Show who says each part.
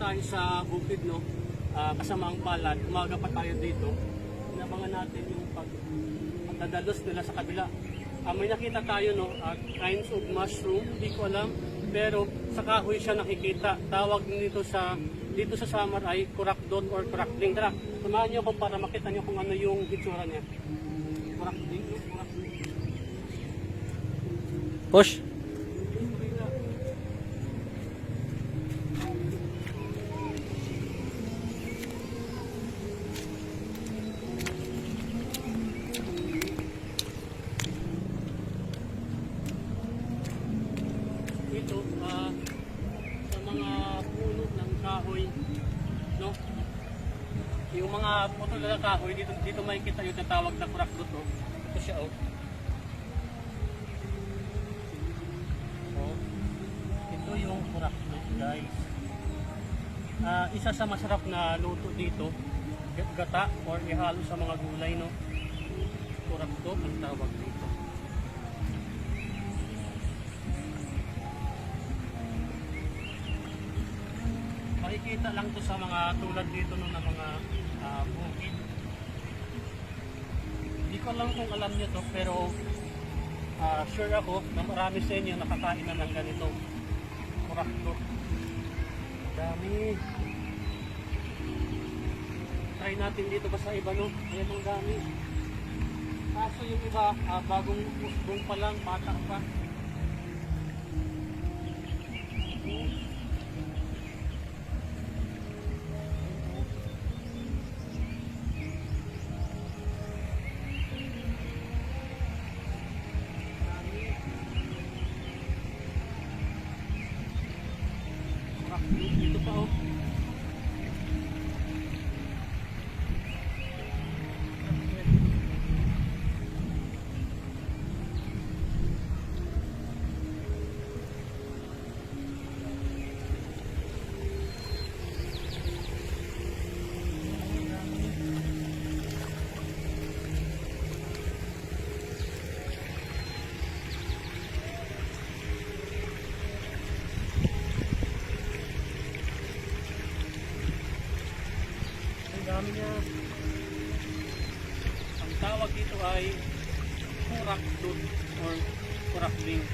Speaker 1: tayo sa bukid, no? Kasama ang palad, umaga pa tayo dito. Inabangan natin yung pagdadalos nila sa kabila. May nakita tayo, no? Kinds of mushroom, hindi ko alam. Pero sa kahoy siya nakikita. Tawag dito sa Samar ay kurakdon or kurakding. Tara, samahan niyo ako para makita niyo kung ano yung hitsura niya. Kurakding, no? Kurakding.
Speaker 2: Push.
Speaker 1: Ito, sa mga puno ng kahoy, no? Yung mga putol ng kahoy, dito makikita yung tatawag na kurakdot, no? Ito siya, oh. Ito yung kurakdot, guys. Isa sa masarap na luto dito, gata or ihalo sa mga gulay, no? Kurakdot ang tawag dito. Makikita lang to sa mga tulad dito no, na mga bukid. Hindi ko lang kung alam nyo to, pero sure ako na marami sa inyo nakakain na ng ganito. Kurakdot. Dami. Try natin dito ba sa iba, no? Ayan ang dami. Kaso yung iba, bagong usbong pa lang, bata pa. Dito pa, oh. Dami niya. Ang tawag dito ay kurakdot or kurakding.